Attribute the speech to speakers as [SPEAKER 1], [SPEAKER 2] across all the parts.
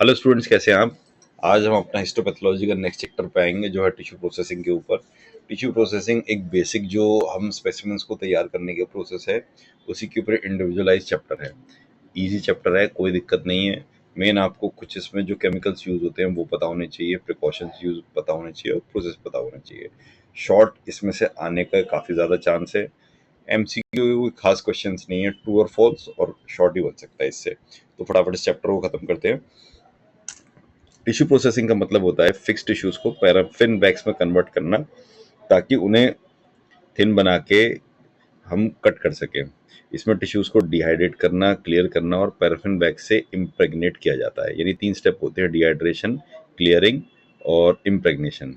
[SPEAKER 1] Hello students, कैसे हैं आप। आज हम अपना हिस्टोपैथोलॉजी का नेक्स्ट चैप्टर पे आएंगे जो है टिश्यू प्रोसेसिंग के ऊपर। टिश्यू प्रोसेसिंग एक बेसिक जो हम स्पेसिमेंस को तैयार करने के प्रोसेस है, उसी के ऊपर इंडिविजुअलाइज चैप्टर है। इजी चैप्टर है, कोई दिक्कत नहीं है। मेन आपको कुछ इसमें जो केमिकल्स यूज होते हैं वो पता होने चाहिए, प्रिकॉशंस यूज पता होने चाहिए और प्रोसेस पता होना चाहिए। शॉर्ट इसमें से आने का काफ़ी ज़्यादा चांस है। एमसीक्यू खास क्वेश्चंस नहीं है, ट्रू और फॉल्स और शॉर्ट ही बन सकता है इससे। तो फटाफट इस चैप्टर को खत्म करते हैं। टिश्यू प्रोसेसिंग का मतलब होता है फिक्स टिश्यूज को पैराफिन बैग्स में कन्वर्ट करना, ताकि उन्हें थिन बना के हम कट कर सकें। इसमें टिश्यूज को डिहाइड्रेट करना, क्लियर करना और पैराफिन बैग से इम्प्रेग्नेट किया जाता है। यानी 3 स्टेप होते हैं: डिहाइड्रेशन, क्लियरिंग और इम्प्रेग्नेशन।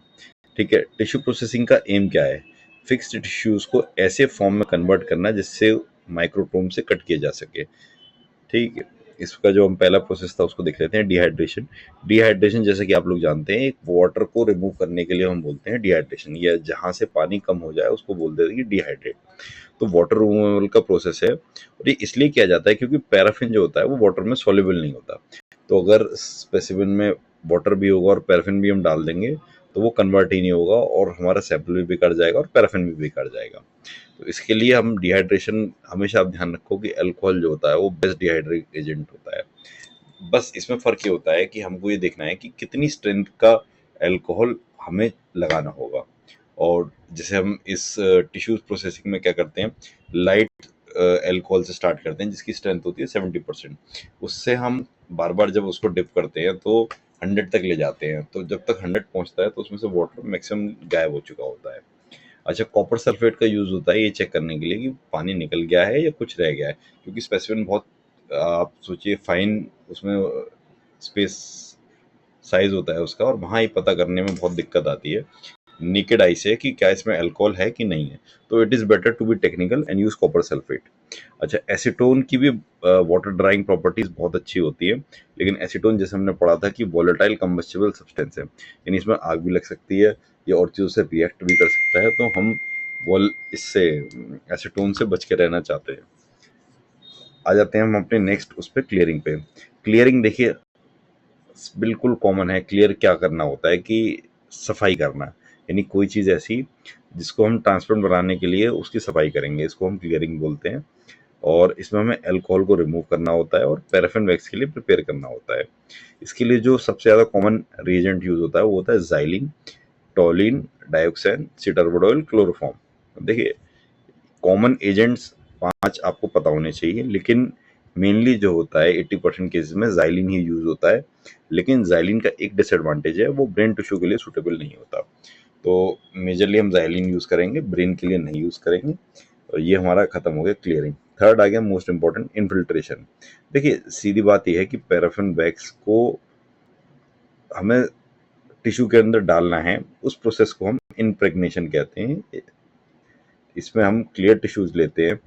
[SPEAKER 1] ठीक है। टिश्यू प्रोसेसिंग का एम क्या है? फिक्स्ड टिश्यूज को ऐसे फॉर्म में कन्वर्ट करना जिससे माइक्रोटोम से कट किया जा सके। ठीक है। इसका जो हम पहला प्रोसेस था उसको देख लेते हैं, डिहाइड्रेशन। डिहाइड्रेशन जैसे कि आप लोग जानते हैं, एक वाटर को रिमूव करने के लिए हम बोलते हैं डिहाइड्रेशन, या जहाँ से पानी कम हो जाए उसको बोल देते हैं डिहाइड्रेट। तो वाटर रिमूवल का प्रोसेस है, और ये इसलिए किया जाता है क्योंकि पैराफिन जो होता है वो वाटर में सॉल्युबल नहीं होता। तो अगर स्पेसिमेन में वाटर भी होगा और पैराफिन भी हम डाल देंगे तो वो कन्वर्ट ही नहीं होगा और हमारा सैंपल भी बिगड़ जाएगा और पैराफिन भी बिगड़ जाएगा। तो इसके लिए हम डिहाइड्रेशन, हमेशा आप ध्यान रखो कि अल्कोहल जो होता है वो बेस्ट डिहाइड्रेट एजेंट होता है। बस इसमें फ़र्क ये होता है कि हमको ये देखना है कि कितनी स्ट्रेंथ का अल्कोहल हमें लगाना होगा। और जैसे हम इस टिश्यूज प्रोसेसिंग में क्या करते हैं, लाइट अल्कोहल से स्टार्ट करते हैं जिसकी स्ट्रेंथ होती है 70%। उससे हम बार बार जब उसको डिप करते हैं तो 100 तक ले जाते हैं। तो जब तक 100 पहुंचता है तो उसमें से वाटर मैक्सिमम गायब हो चुका होता है। अच्छा, कॉपर सल्फेट का यूज़ होता है ये चेक करने के लिए कि पानी निकल गया है या कुछ रह गया है, क्योंकि स्पेसिमेन बहुत, आप सोचिए, फाइन उसमें स्पेस साइज होता है उसका, और वहाँ ही पता करने में बहुत दिक्कत आती है नेकेड आई से कि क्या इसमें अल्कोहल है कि नहीं है। तो it is better to be technical and use copper sulphate. अच्छा, एसीटोन की भी वाटर ड्राइंग प्रॉपर्टीज बहुत अच्छी होती है, लेकिन एसीटोन जैसे हमने पढ़ा था कि वॉलेटाइल कंबस्टिबल सब्सटेंस है, यानी इसमें आग भी लग सकती है या और चीज़ों से रिएक्ट भी कर सकता है। तो हम वॉल इससे एसीटोन से बच के रहना चाहते हैं। आ जाते हैं हम अपने नेक्स्ट उस पर, क्लियरिंग पे। क्लियरिंग देखिए बिल्कुल कॉमन है। क्लियर क्या करना होता है कि सफाई करना, यानी कोई चीज़ ऐसी जिसको हम ट्रांसपेरेंट बनाने के लिए उसकी सफाई करेंगे, इसको हम क्लियरिंग बोलते हैं। और इसमें हमें अल्कोहल को रिमूव करना होता है और पैराफिन वैक्स के लिए प्रिपेयर करना होता है। इसके लिए जो सबसे ज़्यादा कॉमन रिएजेंट यूज होता है वो होता है जाइलिन, टोलिन, डायोक्साइन, सीटरवुड ऑयल, क्लोरोफॉर्म। देखिए, कॉमन एजेंट्स 5 आपको पता होने चाहिए, लेकिन मेनली जो होता है 80% केसेस में जाइलिन ही यूज होता है। लेकिन जाइलिन का एक डिसएडवांटेज है, वो ब्रेन टिश्यू के लिए सूटेबल नहीं होता। तो मेजरली हम जाइलिन यूज करेंगे, ब्रेन के लिए नहीं यूज करेंगे। और ये हमारा खत्म हो गया क्लियरिंग। थर्ड आ गया मोस्ट इंपॉर्टेंट, इन्फिल्ट्रेशन। देखिए सीधी बात यह है कि पैराफिन वैक्स को हमें टिश्यू के अंदर डालना है, उस प्रोसेस को हम इम्प्रेग्नेशन कहते हैं। इसमें हम क्लियर टिश्यूज लेते हैं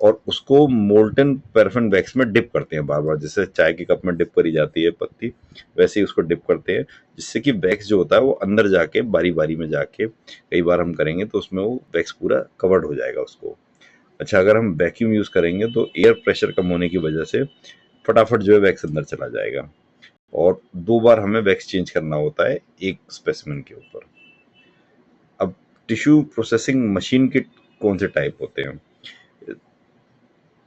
[SPEAKER 1] और उसको मोल्टन पैराफिन वैक्स में डिप करते हैं बार बार, जैसे चाय के कप में डिप करी जाती है पत्ती, वैसे ही उसको डिप करते हैं, जिससे कि वैक्स जो होता है वो अंदर जाके बारी बारी में जाके, कई बार हम करेंगे तो उसमें वो वैक्स पूरा कवर्ड हो जाएगा उसको। अच्छा, अगर हम वैक्यूम यूज करेंगे तो एयर प्रेशर कम होने की वजह से फटाफट जो है वैक्स अंदर चला जाएगा। और 2 बार हमें वैक्स चेंज करना होता है एक स्पेसिमेन के ऊपर। अब टिश्यू प्रोसेसिंग मशीन के कौन से टाइप होते हैं?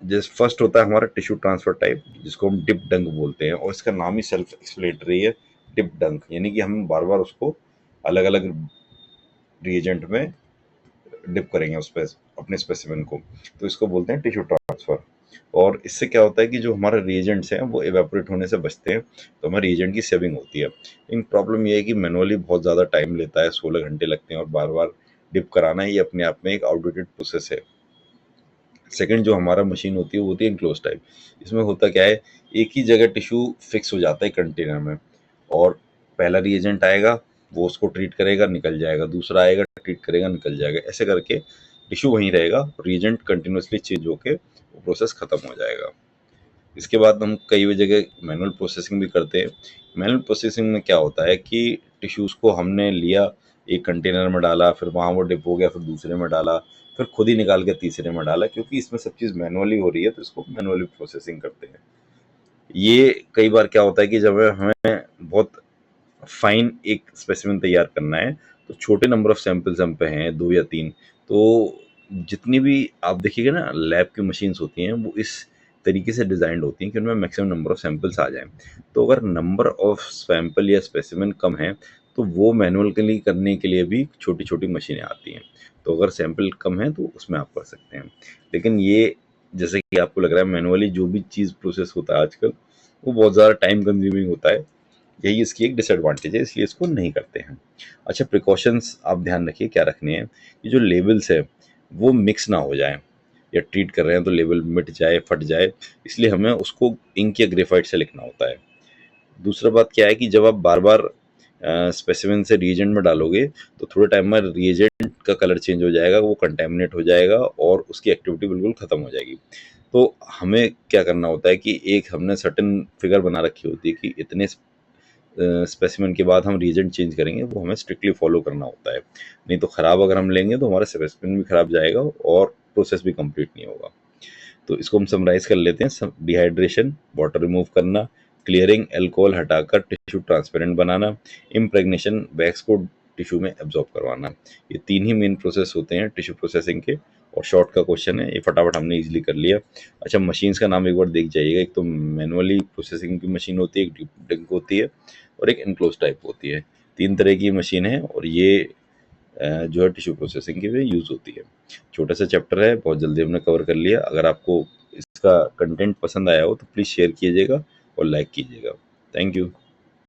[SPEAKER 1] जैसे फर्स्ट होता है हमारा टिश्यू ट्रांसफर टाइप, जिसको हम डिप डंक बोलते हैं, और इसका नाम ही सेल्फ एक्सप्लेटरी है, डिप डंक। यानी कि हम बार बार उसको अलग अलग रिएजेंट में डिप करेंगे उस पर अपने स्पेसिमेन को, तो इसको बोलते हैं टिश्यू ट्रांसफर। और इससे क्या होता है कि जो हमारे रिएजेंट्स हैं वो एवेपोरेट होने से बचते हैं, तो हमारे रिएजेंट की सेविंग होती है। इन प्रॉब्लम ये है कि मैनुअली बहुत ज़्यादा टाइम लेता है, 16 घंटे लगते हैं, और बार बार डिप कराना ये अपने आप में एक आउटडेटेड प्रोसेस है। सेकंड जो हमारा मशीन होती है वो होती है इनक्लोज टाइप। इसमें होता क्या है, एक ही जगह टिश्यू फिक्स हो जाता है कंटेनर में, और पहला रिएजेंट आएगा, वो उसको ट्रीट करेगा, निकल जाएगा, दूसरा आएगा, ट्रीट करेगा, निकल जाएगा, ऐसे करके टिश्यू वहीं रहेगा, रिएजेंट कंटिन्यूसली चेंज होके वो प्रोसेस खत्म हो जाएगा। इसके बाद हम कई जगह मैनुअल प्रोसेसिंग भी करते हैं। मैनुअल प्रोसेसिंग में क्या होता है कि टिश्यूज़ को हमने लिया, एक कंटेनर में डाला, फिर वहाँ वो डिप हो गया, फिर दूसरे में डाला, फिर खुद ही निकाल के तीसरे में डाला, क्योंकि इसमें सब चीज़ मैनुअली हो रही है तो इसको मैनुअली प्रोसेसिंग करते हैं। ये कई बार क्या होता है कि जब हमें बहुत फाइन एक स्पेसिमेन तैयार करना है, तो छोटे नंबर ऑफ सैंपल्स हम पे हैं 2 या 3, तो जितनी भी आप देखिएगा ना लैब की मशीन्स होती हैं, वो इस तरीके से डिज़ाइन्ड होती हैं कि उनमें मैक्सिमम नंबर ऑफ सैंपल्स आ जाएँ। तो अगर नंबर ऑफ सैंपल या स्पेसिमेन कम है, तो वो मैनुअली करने के लिए भी छोटी-छोटी मशीनें आती हैं। तो अगर सैंपल कम है, तो उसमें आप कर सकते हैं। लेकिन ये जैसे कि आपको लग रहा है मैनुअली जो भी चीज़ प्रोसेस होता है आजकल, वो बहुत ज़्यादा टाइम कंज्यूमिंग होता है। यही इसकी एक डिसएडवांटेज है, इसलिए इसको नहीं करते हैं। अच्छा, प्रिकॉशंस आप ध्यान रखिए क्या रखने हैं, ये जो लेबल्स है वो मिक्स ना हो जाएँ, या ट्रीट कर रहे हैं तो लेबल मिट जाए, फट जाए, इसलिए हमें उसको इंक या ग्रेफाइट से लिखना होता है। दूसरा बात क्या है कि जब आप बार-बार स्पेसिमेन से रिएजेंट में डालोगे, तो थोड़े टाइम में रिएजेंट का कलर चेंज हो जाएगा, वो कंटैमिनेट हो जाएगा और उसकी एक्टिविटी बिल्कुल खत्म हो जाएगी। तो हमें क्या करना होता है कि एक हमने सर्टेन फिगर बना रखी होती है कि इतने स्पेसिमेन के बाद हम रीजेंट चेंज करेंगे, वो हमें स्ट्रिक्टली फॉलो करना होता है। नहीं तो खराब अगर हम लेंगे तो हमारा स्पेसिमेन भी खराब जाएगा और प्रोसेस भी कंप्लीट नहीं होगा। तो इसको हम समराइज कर लेते हैं। डिहाइड्रेशन, वाटर रिमूव करना, क्लियरिंग, अल्कोहल हटाकर टिश्यू ट्रांसपेरेंट बनाना, इम्प्रेग्नेशन, वैक्स को टिश्यू में एब्जॉर्ब करवाना। ये तीन ही मेन प्रोसेस होते हैं टिश्यू प्रोसेसिंग के, और शॉर्ट का क्वेश्चन है, ये फटाफट हमने इजीली कर लिया। अच्छा, मशीन्स का नाम एक बार देख जाइएगा। एक तो मैनुअली प्रोसेसिंग की मशीन होती है, एक डीप डिंक होती है, और एक इनक्लोज टाइप होती है। तीन तरह की मशीन है, और ये जो है टिश्यू प्रोसेसिंग के लिए यूज़ होती है। छोटा सा चैप्टर है, बहुत जल्दी हमने कवर कर लिया। अगर आपको इसका कंटेंट पसंद आया हो तो प्लीज़ शेयर कीजिएगा और लाइक कीजिएगा। Thank you.